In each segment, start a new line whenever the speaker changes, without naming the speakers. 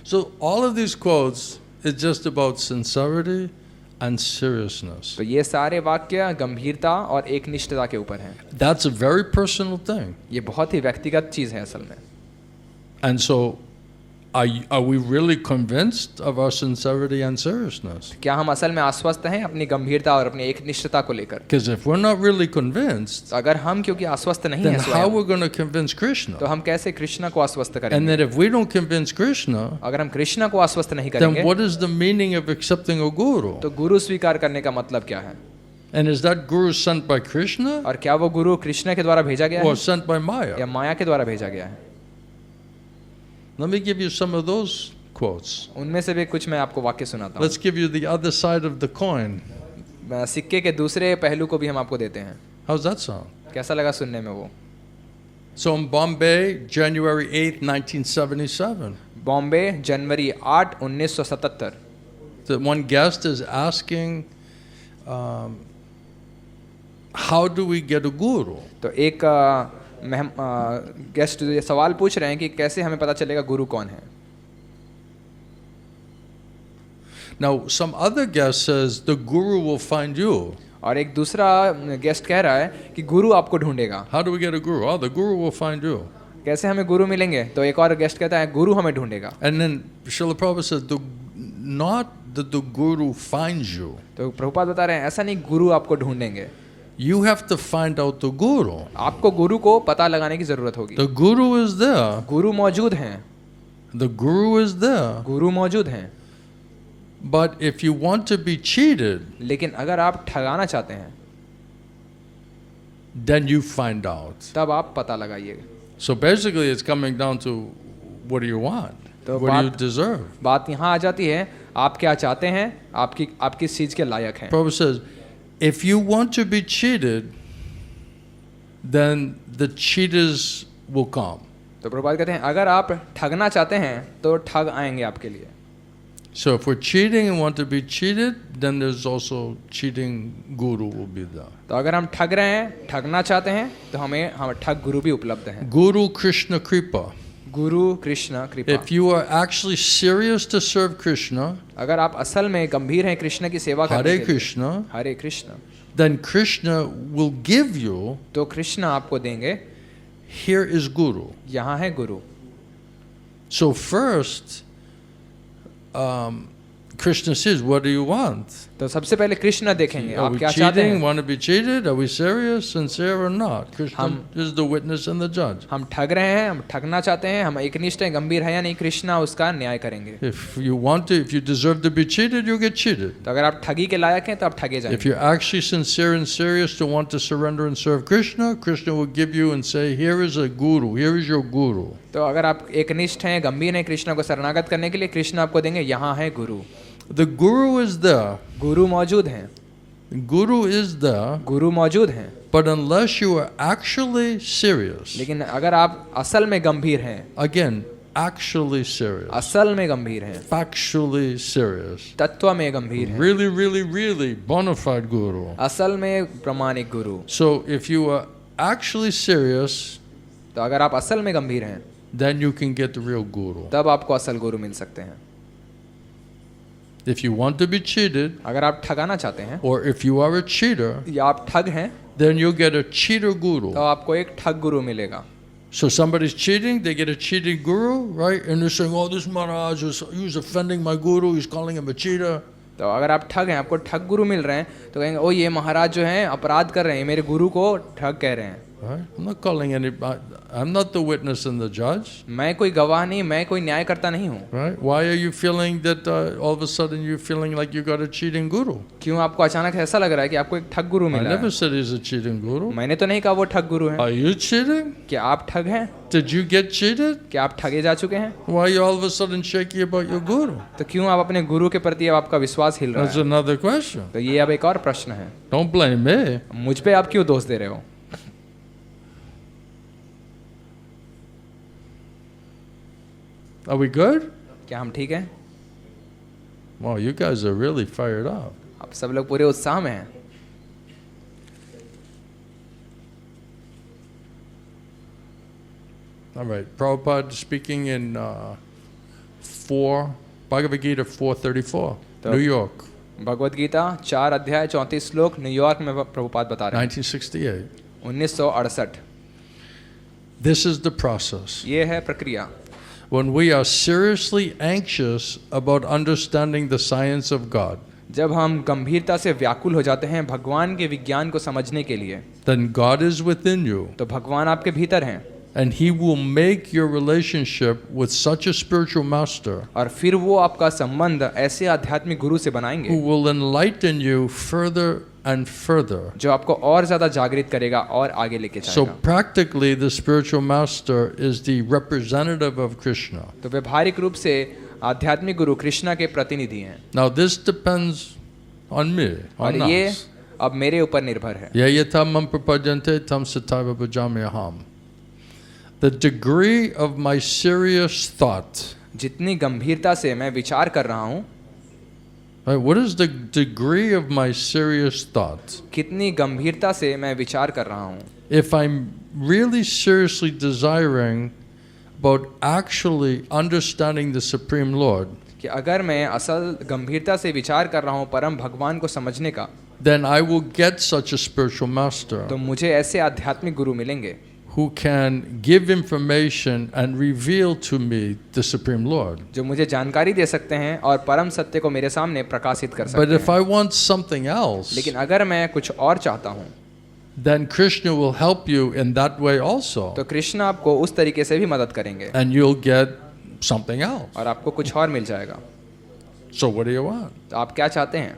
So all of these quotes is just about sincerity and seriousness.
तो ये सारे वाक्य गंभीरता और एकनिष्ठता के ऊपर हैं।
That's a very personal thing.
ये बहुत ही व्यक्तिगत चीज़ है असल में।
And so are we really convinced of our sincerity and seriousness?
क्या हम असल में आश्वस्त हैं अपनी गंभीरता और अपनी एकनिष्ठता को लेकर?
Because if we're not really convinced,
तो अगर हम क्योंकि आश्वस्त नहीं
then
हैं
how
स्वयं,
we're going to convince Krishna?
तो हम कैसे कृष्ण को आश्वस्त
And
करेंगे?
then if we don't convince Krishna,
अगर हम कृष्ण को आश्वस्त नहीं
then
करेंगे,
what is the meaning of accepting a guru?
तो गुरु स्वीकार करने का मतलब क्या है?
And is that guru sent by Krishna
और क्या वो गुरु कृष्ण के द्वारा भेजा गया
or
है
sent by Maya?
या माया के द्वारा भेजा गया है?
Let me give you some of those quotes.
उनमें से भी कुछ मैं आपको वाक्य सुनाता हूँ।
Let's give you the other side of the coin.
सिक्के के दूसरे पहलू को भी हम आपको देते हैं।
How's that sound?
कैसा लगा सुनने में वो?
So in Bombay, January 8th, 1977,
Bombay January 8, 1977।
the one guest is asking, how do we get a guru?
तो एक गेस्ट ये सवाल पूछ रहे हैं कि कैसे हमें पता चलेगा गुरु कौन है?
Now, some other guest says, the guru will find you.
और एक दूसरा गेस्ट कह रहा है कि गुरु आपको ढूंढेगा।
How do we get a guru? Oh, the guru will find you.
कैसे हमें गुरु मिलेंगे? तो एक और गेस्ट कहता है गुरु हमें ढूंढेगा।
And then Srila Prabhupada says, not that the guru finds you.
तो प्रभुपाद बता रहे हैं ऐसा नहीं गुरु आपको ढूंढेंगे,
You have to find out the guru.
आपको गुरु को पता लगाने की जरूरत होगी।
The guru is there.
गुरु मौजूद हैं,
The guru is there.
गुरु मौजूद हैं,
But if you want to be cheated,
लेकिन अगर आप ठगाना चाहते हैं
then you find out.
तब आप पता लगाइए।
So basically it's coming down to what do you want?
तो
What do you deserve?
बात यहाँ आ जाती है, आप क्या चाहते हैं, आप किस चीज के लायक हैं।
Prabhupada says, if you want to be cheated, then the cheaters will come.
तो प्रभुपाद कहते हैं अगर आप ठगना चाहते हैं तो ठग आएंगे आपके लिए।
So if we're cheating and want to be cheated, then there's also cheating guru will be there.
तो अगर हम ठग रहे हैं, ठगना चाहते हैं, तो हम ठग गुरु भी उपलब्ध हैं।
Guru Krishna Kripa.
गुरु कृष्ण कृपा।
If you are actually serious to serve Krishna,
अगर आप असल में गंभीर हैं कृष्ण की सेवा करने
Hare
के लिए,
Krishna,
Hare Krishna,
then Krishna will give you,
तो कृष्ण आपको देंगे
here is guru.
यहाँ है गुरु।
So first, Krishna says, what do you want?
तो सबसे पहले कृष्ण देखेंगे
Are
आप
we
क्या चाहते
cheating?
हैं।
Want to be cheated? Are we serious, sincere or not? Krishna is the witness and the judge.
हम ठग रहे हैं, हम ठगना चाहते हैं, हम एकनिष्ठ हैं, गंभीर है या नहीं, कृष्ण उसका न्याय करेंगे।
If you deserve to be cheated, you get cheated.
तो अगर आप ठगी के लायक हैं तो आप ठगे
If
जाएंगे।
you're actually sincere and serious to want to surrender and serve Krishna, Krishna will give you and say, here is a guru, here is your guru.
तो अगर आप एकनिष्ठ हैं, गंभीर हैं कृष्ण को शरणागत करने के लिए, कृष्ण आपको देंगे यहाँ है गुरु।
The guru is there.
गुरु मौजूद हैं,
Guru is there.
गुरु मौजूद हैं,
But unless you are actually serious,
लेकिन अगर आप असल में गंभीर हैं,
again, actually serious,
असल में गंभीर हैं,
factually serious,
तत्व में गंभीर हैं,
really, really, really bona fide guru.
असल में प्रमाणिक गुरु।
So if you are actually serious,
तो अगर आप असल में गंभीर हैं
then you can get the real guru.
तब आपको असल गुरु मिल सकते हैं।
If you want to be cheated,
अगर आप ठगाना चाहते हैं
or if you are a cheater,
या आप ठग हैं
then you get a cheater guru.
तो आपको एक ठग गुरु मिलेगा।
So somebody's cheating, they get a cheating guru, right? And they're saying, oh, this Maharaj, he's offending my guru, he's calling him a cheater.
तो अगर आप ठग हैं, आपको ठग गुरु मिल रहे हैं तो कहेंगे ओ ये महाराज जो हैं अपराध कर रहे हैं, मेरे गुरु को ठग कह रहे हैं।
Right? I'm not calling anybody, I'm not the witness and the judge.
मैं कोई गवाह नहीं, मैं कोई न्यायकर्ता नहीं हूँ।
Right? Why are you feeling that all of a sudden you're feeling like you got a cheating guru?
क्यों आपको अचानक ऐसा लग रहा है कि आपको एक ठग गुरु
I
मिला
never
है?
said he's a cheating guru.
मैंने तो नहीं कहा वो ठग गुरु है।
Are you cheating?
क्या आप ठग हैं?
Did you get cheated?
क्या आप ठगे जा चुके हैं?
Why are you all of a sudden shaky about your guru?
तो क्यों आप अपने गुरु के प्रति अब आपका विश्वास हिल रहा
That's
है?
another question.
तो ये अब एक और प्रश्न है।
Don't blame me.
मुझ पे आप क्यों दोष दे रहे हो?
Are we good?
क्या हम ठीक हैं?
Wow, you guys are really fired up.
आप सब लोग पूरे उत्साह में हैं।
All right, Prabhupada speaking in 4, Bhagavad Gita 4:34, New York,
Bhagavad Gita 4 अध्याय 34 श्लोक न्यूयॉर्क में प्रभुपाद बता रहे हैं
1968.
1968।
This is the process.
ये है प्रक्रिया।
When we are seriously anxious about understanding the science of God,
जब हम गंभीरता से व्याकुल हो जाते हैं भगवान के विज्ञान को समझने के लिए,
then God is within you,
तो भगवान आपके भीतर हैं
and He will make your relationship with such a spiritual master
और फिर वो आपका संबंध ऐसे आध्यात्मिक गुरु से
who
बनाएंगे
will enlighten you further and further.
जो आपको और ज्यादा जागृत करेगा और आगे लेके
So
जाएगा।
practically, the spiritual master is the representative of Krishna.
तो व्यवहारिक रूप से आध्यात्मिक गुरु कृष्णा के प्रतिनिधि हैं
Now this depends on me,
और
on
ये
us.
अब मेरे ऊपर निर्भर है।
Yayatam mam prapadyante tam sataiva bhajamyaham. The degree of my serious thought.
जितनी गंभीरता से मैं विचार कर रहा हूँ,
Right, what is the degree of my serious thought?
कितनी गंभीरता से मैं विचार कर रहा हूँ,
If I'm really seriously desiring about actually understanding the Supreme Lord,
कि अगर मैं असल गंभीरता से विचार कर रहा हूँ परम भगवान को समझने का,
then I will get such a spiritual master
तो मुझे ऐसे आध्यात्मिक गुरु मिलेंगे
who can give information and reveal to me the Supreme Lord.
जो मुझे जानकारी दे सकते हैं और परम सत्य को मेरे सामने प्रकाशित कर
But
सकते
if
हैं।
I want something else,
लेकिन अगर मैं कुछ और चाहता हूँ,
then Krishna will help you in that way also,
तो कृष्ण आपको उस तरीके से भी मदद करेंगे
and you'll get something else.
और आपको कुछ और मिल जाएगा।
So what do you want?
तो आप क्या चाहते हैं?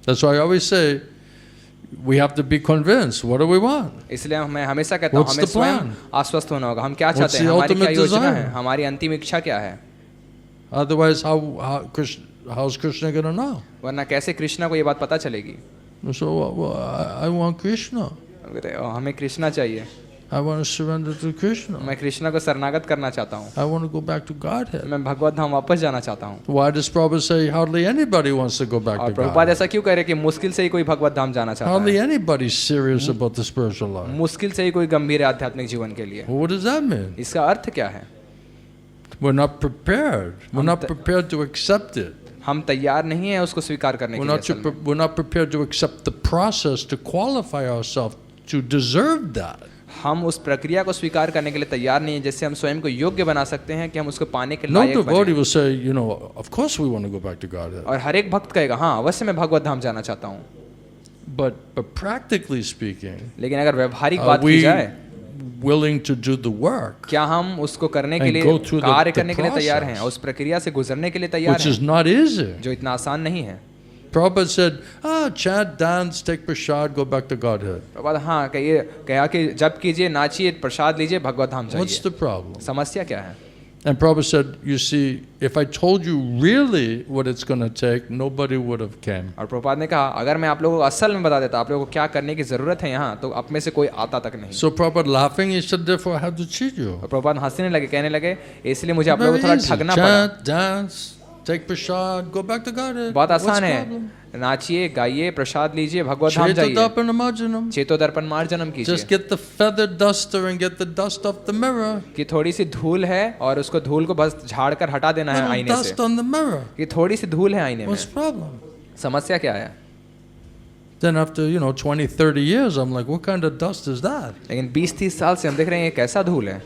That's why I always say we have to be convinced. What do we want?
इसलिए मैं हमेशा कहता हूँ
What's
हमें
the
स्वयं
plan?
आश्वस्त होना होगा। हम क्या
What's
चाहते हैं?
the
हमारी क्या
ultimate
योजना
desire?
है? हमारी अंतिम इच्छा क्या है?
Otherwise, how's Krishna going to know?
वरना कैसे कृष्णा को ये बात पता चलेगी?
So well, I want Krishna.
हम कहते हैं, हमें कृष्णा चाहिए,
I want to surrender to Krishna.
मैं कृष्णा को शरणागत करना चाहता हूँ,
I want to go back to Godhead.
मैं भगवत धाम वापस जाना चाहता हूँ।
Why does Prabhupada say hardly anybody wants to go back
और
to
प्रभुपाद
Godhead?
ऐसा क्यों कह रहे कि मुश्किल से ही कोई भगवत धाम जाना चाहता
Hardly
है,
anybody's serious about the spiritual life.
मुश्किल से ही कोई गंभीर है आध्यात्मिक जीवन के लिए।
Well, what does that mean?
इसका अर्थ क्या है?
We're not prepared. We're not prepared to accept it.
हम तैयार नहीं है उसको स्वीकार करने के लिए असल में।
We're not prepared to accept the process to qualify ourselves to deserve that.
हम उस प्रक्रिया को स्वीकार करने के लिए तैयार नहीं है जिससे हम स्वयं को योग्य बना सकते हैं कि हम उसको पाने के
No
लायक
devotee
बने।
will say, you know, of course we want to go back to Godhead.
और हर एक भक्त कहेगा हाँ अवश्य मैं भगवत धाम जाना चाहता हूँ।
But practically speaking,
लेकिन अगर व्यवहारिक
are
बात की
we
जाए,
willing to do the work,
क्या हम उसको करने के
And
लिए
go through the
कार्य करने के लिए तैयार हैं,
process.
उस प्रक्रिया से गुजरने के लिए तैयार
which is
हैं,
not easy?
जो इतना आसान नहीं है।
Prabhupada said, chant, dance, take prasad, go back to Godhead.
Prabhupada हाँ कहा कि जब कीजिए, नाचिए, प्रसाद लीजिए, भगवत धाम
What's
जाइए।
the problem?
समस्या क्या है?
And Prabhupada said, you see, if I told you really what it's going to take, nobody would have came.
और प्रभुपाद ने कहा अगर मैं आप लोगों को असल में बता देता आप लोगों को क्या करने की जरूरत है यहाँ, तो आप में से कोई आता तक नहीं।
So Prabhupada laughing, he said, therefore I have to cheat you.
और प्रभुपाद हंसने लगे, कहने लगे इसलिए मुझे आप लोगों
Very
को थोड़ा
easy.
ठगना पड़ा।
Chant, dance, take prasad, go back to Godhead.
बहुत
What's
आसान
the
है,
problem?
नाचिए, गाइए, प्रसाद लीजिए, भगवत धाम जाइए,
Chetadapanamajanam.
चेतो दर्पण मार्जनम
Just
कीजिए।
get the feather duster and get the dust off the mirror.
कि थोड़ी सी धूल है और उसको धूल को बस झाड़ कर हटा देना है
Little
आईने से।
dust on the mirror.
कि थोड़ी सी धूल है आईने में,
What's the problem?
समस्या क्या है?
Then after, 20, 30 years, I'm like, what kind of dust is that?
लेकिन 20-30 साल से हम देख रहे हैं ये कैसा धूल है।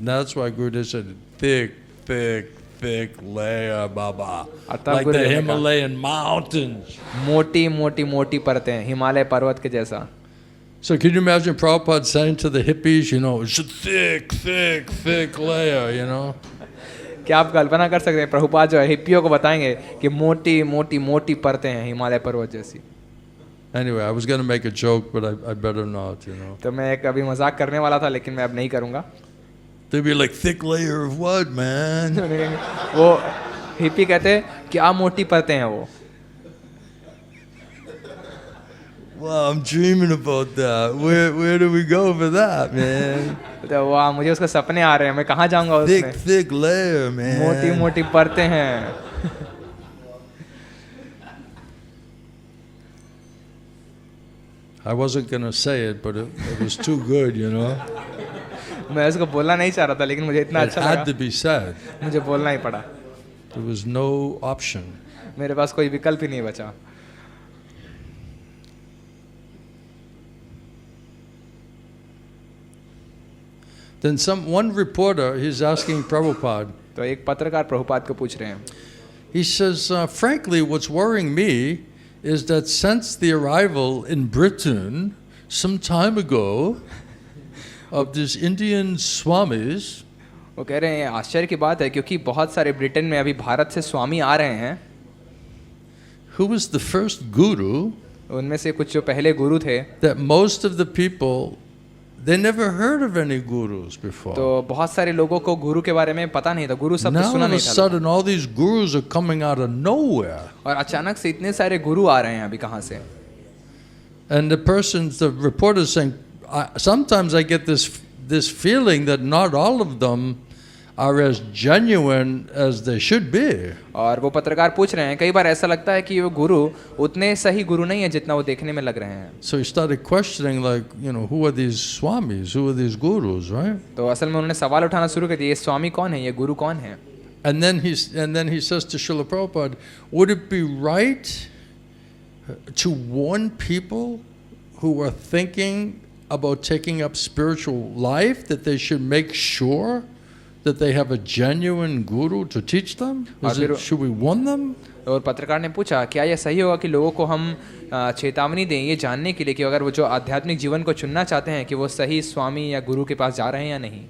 That's why Gurudev said, thick layer, Baba.
तब
Like the
गुरुदेव ने कहा,
Himalayan mountains.
मोटी परतें, हिमालय पर्वत के जैसा।
So can you imagine Prabhupada saying to the hippies, it's a thick layer,
क्या आप कल्पना कर सकते हैं प्रभुपाद जो है हिप्पियों को बताएंगे कि मोटी परतें हैं हिमालय पर्वत जैसी।
Anyway, I was going to make a joke, but I better not,
तो मैं एक अभी मजाक करने वाला था लेकिन मैं अब नहीं करूँगा।
They'd be like, thick layer of what, man?
वो हिप्पी कहते हैं क्या मोटी परतें हैं वो।
Well, I'm dreaming about that. Where do we go for that, man?
तो वाह मुझे उसका सपने आ रहे हैं, मैं कहाँ जाऊँगा उसमें।
Thick layer, man.
मोटी परतें हैं।
I wasn't going to say it, but it was too good,
मैं उसको बोलना नहीं चाह रहा था, लेकिन मुझे इतना
It
अच्छा
had
लगा,
to be said.
मुझे बोलना ही पड़ा।
There was no option.
मेरे पास कोई विकल्प ही नहीं बचा।
Then one reporter, he's asking Prabhupada,
तो एक पत्रकार प्रभुपाद को पूछ रहे हैं,
he says, frankly, what's worrying me is that since the arrival in Britain some time ago of these Indian Swamis,
वो कह रहे हैं आश्चर्य की बात है क्योंकि बहुत सारे ब्रिटेन में अभी भारत से स्वामी आ रहे हैं,
who was the first guru,
उनमें से कुछ जो पहले गुरु थे,
that most of the people, they never heard of any gurus before.
तो बहुत सारे लोगों को गुरु के बारे में पता नहीं था, गुरु शब्द
Now
सुना
all of a
नहीं था,
sudden all these gurus are coming out of nowhere.
और अचानक से इतने सारे गुरु आ रहे हैं अभी कहाँ से।
And the reporter is saying, sometimes I get this feeling that not all of them are as genuine as they should be.
और वो पत्रकार पूछ रहे हैं, कई बार ऐसा लगता है कि वो गुरु उतने सही गुरु नहीं है जितना वो देखने में लग रहे हैं।
So he started questioning, like, who are these swamis, who are these gurus, right?
तो असल में उन्होंने सवाल उठाना शुरू कर दिया, ये स्वामी कौन है, ये गुरु कौन है।
And then he says to Srila Prabhupada, would it be right to warn people who are thinking about taking up spiritual life that they should make sure that they have a genuine guru to teach them? Should we warn them?
और पत्रकार ने पूछा, क्या यह सही होगा कि लोगों को हम चेतावनी दें ये जानने के लिए कि अगर वो जो आध्यात्मिक जीवन को चुनना चाहते हैं कि वो सही स्वामी या गुरु के पास जा रहे हैं या नहीं।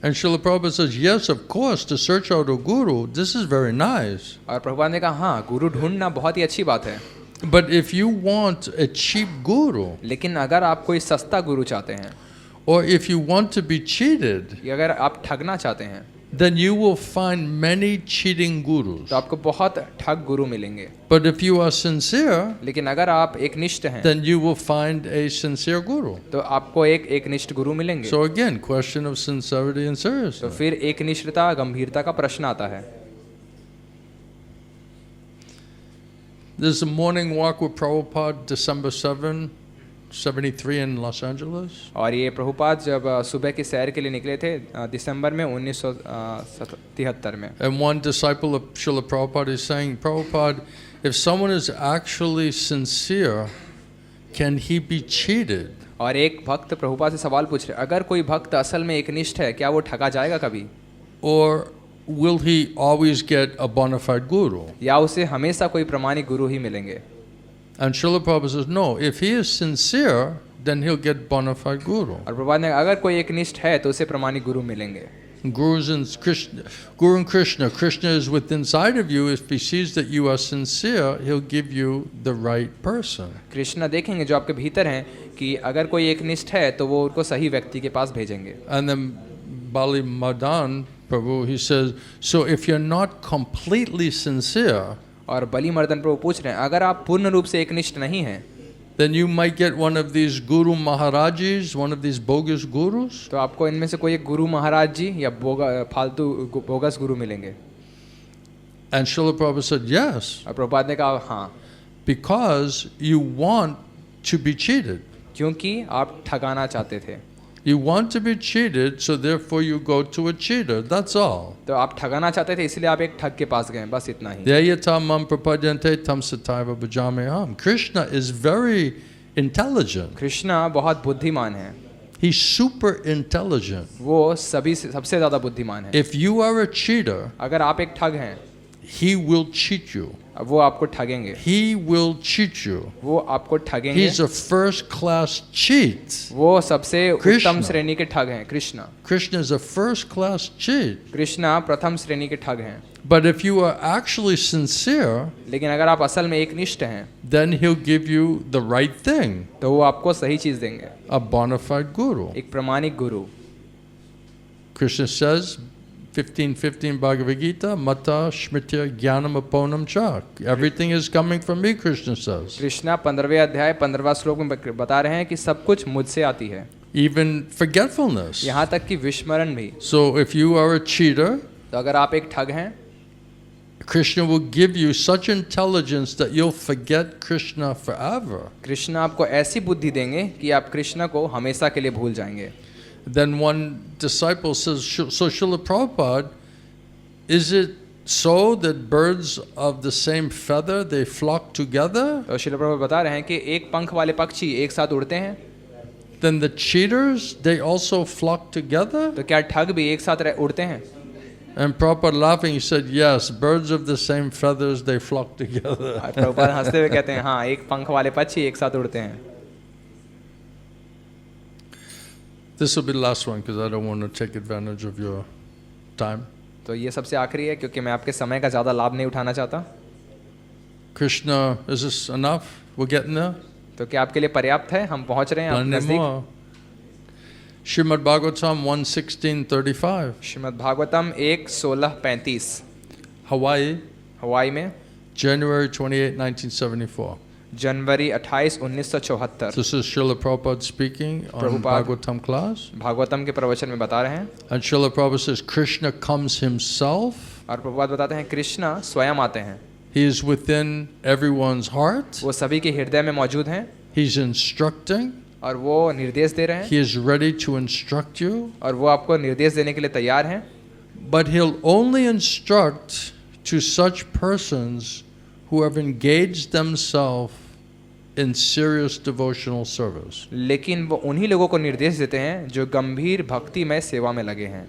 And Srila Prabhupada says, yes, of course, to search out a guru, this is very nice.
और प्रभुपाद ने कहा, हाँ, गुरु ढूंढना बहुत ही अच्छी बात है,
But if you want a cheap guru,
लेकिन अगर आप कोई सस्ता गुरु चाहते हैं,
or if you want to be cheated,
या अगर आप ठगना चाहते हैं,
then you will find many cheating gurus.
तो आपको बहुत ठग गुरु मिलेंगे।
But if you are sincere,
लेकिन अगर आप एकनिष्ठ हैं,
then you will find a sincere guru.
तो आपको एक एकनिष्ठ गुरु मिलेंगे।
So again, question of sincerity and
तो
seriousness.
फिर एकनिष्ठता गंभीरता का प्रश्न आता है।
There's a morning walk with Prabhupada, December 7, 73 in Los Angeles.
और ये प्रभुपाद जब सुबह की सैर के लिए निकले थे दिसंबर में 1973 में,
And one disciple of Srila Prabhupada is saying, Prabhupada, if someone is actually sincere, can he be cheated?
और एक भक्त प्रभुपाद से सवाल पूछ रहे, अगर कोई भक्त असल में एकनिष्ठ है, क्या वो ठगा जाएगा कभी?
Or will he always get a bona fide guru?
या उसे हमेशा कोई प्रमाणिक गुरु ही मिलेंगे?
And Srila Prabhupada says, no, if he is sincere, then he'll get bona fide guru.
और प्रभुपाद ने अगर कोई एकनिष्ठ है तो उसे प्रमाणिक गुरु मिलेंगे।
Guru and Krishna. Krishna is within inside of you. If he sees that you are sincere, he'll give you the right person.
Krishna देखेंगे जो आपके भीतर हैं कि अगर कोई एकनिष्ठ है तो वो उनको सही व्यक्ति के पास भेजेंगे।
And then Bali Madan Prabhu, he says, so if you're not completely sincere,
और बलि मर्दन प्रभु पूछ रहे हैं, अगर आप पूर्ण रूप से एकनिष्ठ नहीं हैं,
then you might get one of these guru maharajis, one of these bogus gurus.
तो आपको इनमें से कोई एक गुरु महाराज जी या फालतू बोगस गुरु मिलेंगे।
And Srila Prabhupada said, yes,
और प्रभुपाद ने कहा, हाँ,
because you want to be cheated.
क्योंकि आप ठगाना चाहते थे।
You want to be cheated, so therefore you go to a cheater. That's all.
तो आप ठगाना चाहते थे इसलिए आप एक ठग के पास गए, बस इतना ही।
Yayata mam prapadyante tam sataiva bhajameham. Krishna is very intelligent.
Krishna बहुत बुद्धिमान है,
He's super intelligent.
वो सबसे ज़्यादा बुद्धिमान है।
If you are a cheater,
अगर आप एक ठग हैं,
he will cheat you.
वो आपको ठगेंगे,
He will cheat you.
वो आपको ठगेंगे।
He's a first class cheat.
वो सबसे
कृष्ण।
उत्तम श्रेणी के ठग हैं, Krishna.
Krishna is a first class cheat.
Krishna प्रथम श्रेणी के ठग हैं।
But if you are actually sincere,
लेकिन अगर आप असल में एकनिष्ठ हैं,
then he'll give you the right thing,
तो वो आपको सही चीज देंगे,
a bona fide guru.
एक प्रमाणिक गुरु।
Krishna says, 15:15 Bhagavad Gita, Mata Shmitya Jnanam Aponam Chak. Everything is coming from me, Krishna says.
Krishna 15वें अध्याय 15वां श्लोक में बता रहे हैं कि सब कुछ मुझसे आती है,
Even forgetfulness.
यहाँ तक कि विस्मरण भी।
So if you are a cheater,
तो अगर आप एक ठग हैं,
Krishna will give you such intelligence that you'll forget Krishna forever.
Krishna आपको ऐसी बुद्धि देंगे कि आप कृष्ण को हमेशा के लिए भूल जाएंगे।
Then one disciple says, so Srila Prabhupada, is it so that birds of the same feather, they flock together?
तो श्रील प्रभुपाद बता रहे हैं कि एक पंख वाले पक्षी एक साथ उड़ते हैं,
Then the cheaters, they also flock together?
तो क्या ठग भी एक साथ उड़ते हैं?
And Prabhupada laughing, he said, yes, birds of the same feathers, they flock together.
Prabhupada हंसते हुए कहते हैं हाँ, एक पंख वाले पक्षी एक साथ उड़ते हैं.
This will be the last one because I don't want to take advantage of your time.
तो ये सबसे आखिरी है क्योंकि मैं आपके समय का ज़्यादा लाभ नहीं उठाना चाहता.
Krishna, is this enough? We're getting there?
तो क्या आपके लिए पर्याप्त है? हम पहुंच रहे हैं आप
Plenty
नजदीक.
more. Srimad Bhagavatam 1:16-35.
Shrimad Bhagavatam 1:16-35
Hawaii,
हवाई में
January 28, 1974.
January 28, 1974.
This is Srila Prabhupada speaking on
Prabhupada.
Bhagavatam class.
Bhagavatam के प्रवचन में बता रहे हैं
And Srila Prabhupada says, Krishna comes himself.
और प्रभुपाद बताते हैं कृष्ण स्वयं आते हैं,
He is within everyone's heart.
वो सभी के हृदय में मौजूद हैं
He's instructing.
और वो निर्देश दे रहे हैं
He is ready to instruct you.
और वो आपको निर्देश देने के लिए तैयार हैं.
But he'll only instruct to such persons who have engaged themselves in serious devotional service.
लेकिन वो उन्हीं लोगों को निर्देश देते हैं जो गंभीर भक्ति में सेवा में लगे हैं.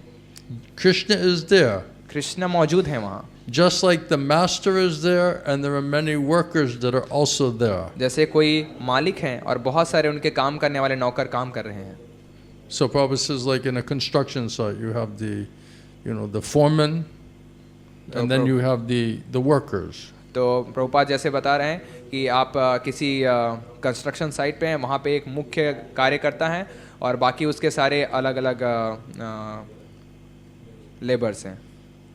Krishna is there.
कृष्ण मौजूद हैं वहाँ,
Just like the master is there and there are many workers that are also there.
जैसे कोई मालिक हैं और बहुत सारे उनके काम करने वाले नौकर काम कर रहे हैं.
So Prabhupada says, like in a construction site, you have the foreman, and then you have the workers.
तो प्रभुपाद जैसे बता रहे हैं कि आप किसी कंस्ट्रक्शन साइट पे हैं, वहाँ पे एक मुख्य कार्यकर्ता है और बाकी उसके सारे अलग अलग लेबर्स हैं.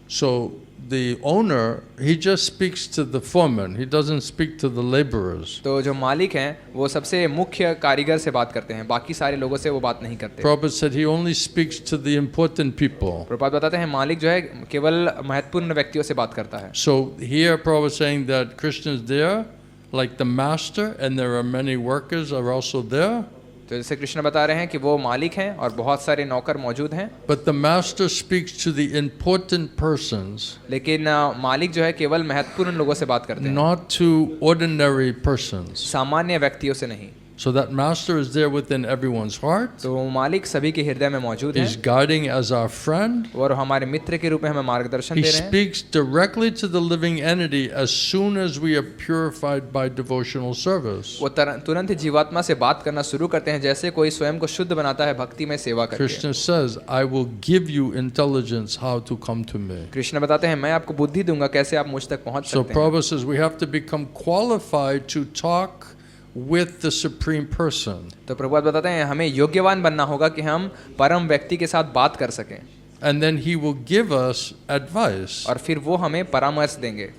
So the owner, he just speaks to the foreman. He doesn't speak to the laborers.
तो जो मालिक हैं वो सबसे मुख्य कारीगर से बात करते हैं, बाकी सारे लोगों से वो बात नहीं करते.
Prabhupada said he only speaks to the important people.
Prabhupada बताते हैं मालिक जो है केवल महत्वपूर्ण व्यक्तियों से बात करता है.
So here Prabhupada is saying that Krishna is there, like the master, and there are many workers are also there.
तो जैसे कृष्ण बता रहे हैं कि वो मालिक हैं और बहुत सारे नौकर मौजूद हैं.
But the master speaks to the important persons,
लेकिन मालिक जो है केवल महत्वपूर्ण लोगों से बात करते हैं,
not to ordinary persons.
सामान्य व्यक्तियों से नहीं.
So that master is there within everyone's heart.
तो वो मालिक सभी के हृदय में मौजूद है
He's guiding as our friend.
और हमारे मित्र के रूप में हमें मार्गदर्शन
He
दे रहे हैं.
speaks directly to the living entity as soon as we are purified by devotional service.
वो तुरंत ही जीवात्मा से बात करना शुरू करते हैं जैसे कोई स्वयं को शुद्ध बनाता है भक्ति में सेवा करके.
Krishna says, I will give you intelligence how to come to me.
Krishna बताते हैं मैं आपको बुद्धि दूंगा कैसे आप मुझ तक पहुंच
So
सकते हैं.
Prabhupada says we have to become qualified to talk with the Supreme Person.
तो प्रभुपाद बताते हैं हमें योग्यवान बनना होगा कि हम परम व्यक्ति के साथ बात कर सकें
And then he will give us advice.
और फिर वो हमें परामर्श देंगे.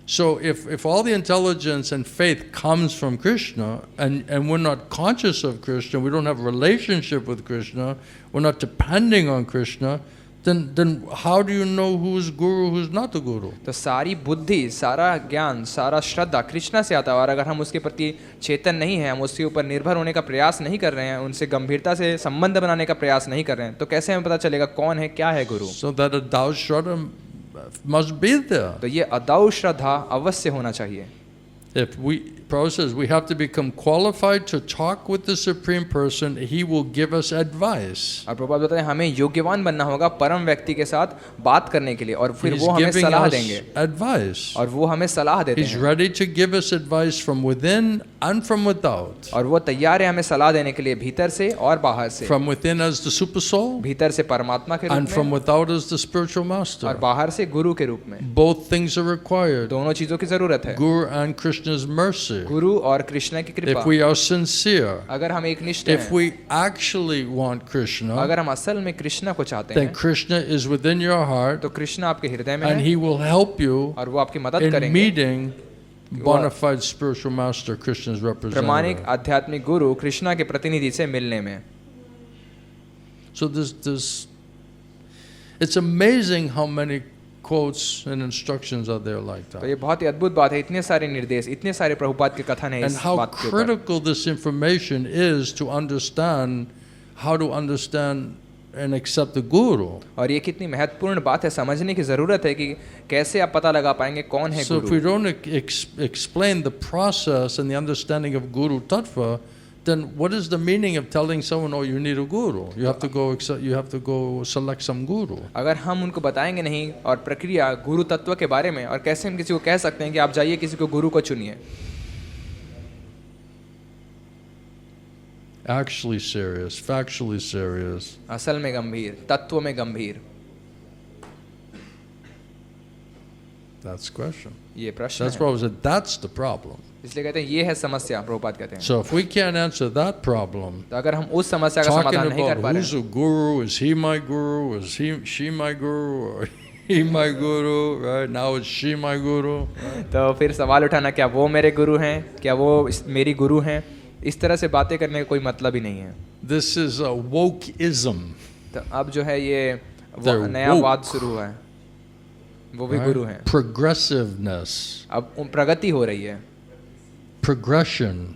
So if all the intelligence and faith comes from Krishna and we're not conscious of Krishna, we don't have a relationship with Krishna, we're not depending on Krishna, then how do you know who's guru, who's not the guru?
तो सारी बुद्धि, सारा ज्ञान, सारा श्रद्धा कृष्णा से आता है और अगर हम उसके प्रति चेतन नहीं है, हम उसके ऊपर निर्भर होने का प्रयास नहीं कर रहे हैं, उनसे गंभीरता से संबंध बनाने का प्रयास नहीं कर रहे हैं, तो कैसे हमें पता चलेगा कौन है क्या है गुरु.
So that a Dao Shraddha must be there.
तो ये अदाऊ श्रद्धा अवश्य होना चाहिए.
If Prabhupada says we have to become qualified to talk with the Supreme Person, he will give us advice.
और प्रभुपाद बताते हैं हमें योग्यवान बनना होगा परम व्यक्ति के साथ बात करने के लिए और फिर
He's
वो हमें
giving
सलाह
us
देंगे
advice.
और वो हमें सलाह देते
He's
हैं
ready to give us advice from within and from without.
और वो तैयार है हमें सलाह देने के लिए भीतर से और बाहर से.
From within as the super soul,
भीतर से परमात्मा के
and
रूप
from
में
without as the spiritual
और
master.
बाहर से गुरु के रूप में.
Both things are required.
दोनों चीजों की जरूरत है,
Guru and Krishna's mercy.
गुरु और कृष्ण की कृपा.
If we are sincere,
अगर हम एक निष्ठ
if
हैं,
we actually want Krishna,
अगर हम असल में कृष्ण को चाहते
then
हैं
Krishna is within your heart
तो कृष्ण आपके हृदय में
and
है
he will help you
और वो आपकी मदद
in
करेंगे
meeting bona fide spiritual master, Krishna's
प्रमाणिक
representative.
आध्यात्मिक गुरु कृष्णा के प्रतिनिधि से मिलने में.
So it's amazing how many quotes and instructions are there like
तो
that.
ये बहुत ही अद्भुत बात है, इतने सारे निर्देश, इतने सारे प्रभुपाद के कथन है
And
इस
how
बात के ऊपर.
critical this information is to understand how to understand and accept the guru.
और ये कितनी महत्वपूर्ण बात है, समझने की ज़रूरत है कि कैसे आप पता लगा पाएंगे कौन है
So if we
Guru.
don't explain the process and the understanding of Guru Tattva, then what is the meaning of telling someone, oh, you need a guru? You have to go select some guru.
अगर हम उनको बताएंगे नहीं और प्रक्रिया गुरु तत्व के बारे में, और कैसे हम किसी को कह सकते हैं कि आप जाइए किसी को गुरु को चुनिए।
Actually serious, factually serious.
असल में गंभीर, तत्व में गंभीर,
That's the question.
ये प्रश्न
That's
है।
what I said. That's the problem.
इसलिए कहते हैं ये है समस्या, प्रभुपाद कहते हैं।
So if we can't answer that problem,
तो अगर हम उस समस्या का
talking
समाधान नहीं कर
about
पा रहे
who's a guru, is he my guru, is she my guru, or he my guru, right? Now it's she my guru.
हैं, तो फिर सवाल उठाना क्या वो मेरे गुरु हैं, क्या वो मेरी गुरु हैं, इस तरह से बातें करने का कोई मतलब ही नहीं है।
This is a wokeism.
तो अब जो है ये
They're
नया
woke.
वाद शुरू हुआ है, वो भी गुरु हैं।
Progressiveness,
अब प्रगति हो रही है,
progression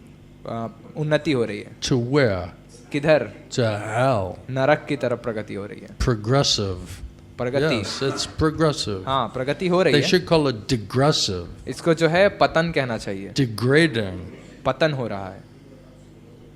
उन्नति हो रही है।
to where?
किधर?
To hell.
नरक की तरफ प्रगति हो रही है।
Progressive.
Pragati,
Yes, it's progressive.
हाँ प्रगति हो रही
They
है।
should call it digressive,
इसको जो है पतन कहना चाहिए,
degrading.
पतन हो रहा है।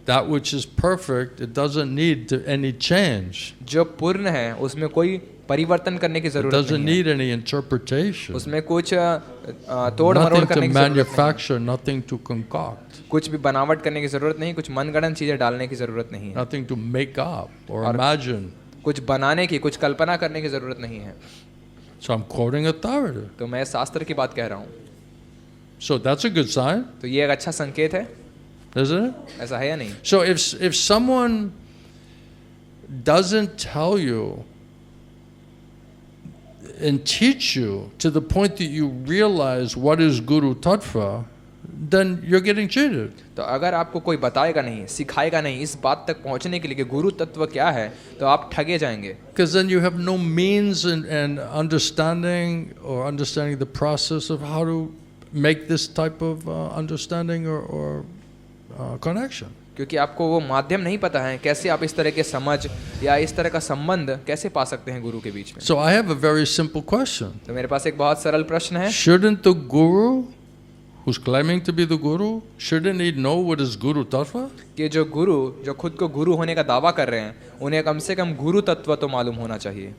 That which is perfect, it doesn't need any change.
जो पूर्ण है उसमें कोई परिवर्तन करने की
It
जरूरत
doesn't
नहीं है,
need any interpretation.
उसमें कुछ तोड़ मरोड़
Nothing to
करने की जरूरत नहीं है,
manufacture, nothing to concoct,
कुछ भी बनावट करने की जरूरत नहीं, कुछ मनगढ़ंत चीजें डालने की जरूरत नहीं है,
nothing to make up or
और-
imagine.
कुछ बनाने की, कुछ कल्पना करने की जरूरत नहीं है।
So I'm quoting authority.
तो मैं शास्त्र की बात कह रहा हूँ,
So that's a good sign,
तो ये एक अच्छा संकेत है,
isn't it?
ऐसा है या नहीं?
So if someone doesn't tell you and teach you to the point that you realize what is Guru Tattva, then you're getting cheated.
तो अगर आपको कोई बताएगा नहीं, सिखाएगा नहीं इस बात तक पहुंचने के लिए कि गुरु तत्व क्या है, तो आप ठगे जाएंगे।
Because then you have no means and understanding the process of how to make this type of understanding or connection.
क्योंकि आपको वो माध्यम नहीं पता है, कैसे आप इस तरह के समझ या इस तरह का संबंध कैसे पा सकते हैं गुरु के बीच में।
So I have a very simple question.
तो मेरे पास एक बहुत सरल प्रश्न है,
Shouldn't the guru who's claiming to be the guru, shouldn't he know what is Guru Tattva?
कि जो गुरु जो खुद को गुरु होने का दावा कर रहे हैं, उन्हें कम से कम गुरु तत्व तो मालूम होना चाहिए।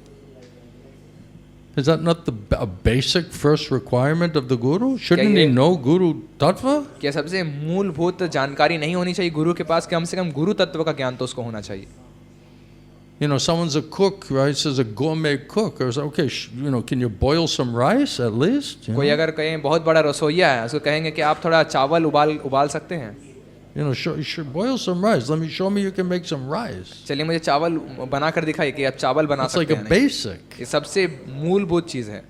Is that not a basic first requirement of the guru? Shouldn't he
ये-
know Guru Tattva?
क्या सबसे मूलभूत जानकारी नहीं होनी चाहिए गुरु के पास? कम से कम गुरु तत्व का ज्ञान तो उसको होना चाहिए।
You know, someone's a cook, right? Says a gourmet cook. Or okay, can you boil some rice at least?
कोई अगर कहें बहुत बड़ा रसोइया है, उसको कहेंगे कि आप थोड़ा चावल उबाल सकते हैं।
You should boil some rice. Show me you can make some rice.
चलिए मुझे चावल बनाकर दिखाइए कि आप चावल बना
It's like
सकते
a
हैं।
basic.
ये सबसे मूलभूत चीज है।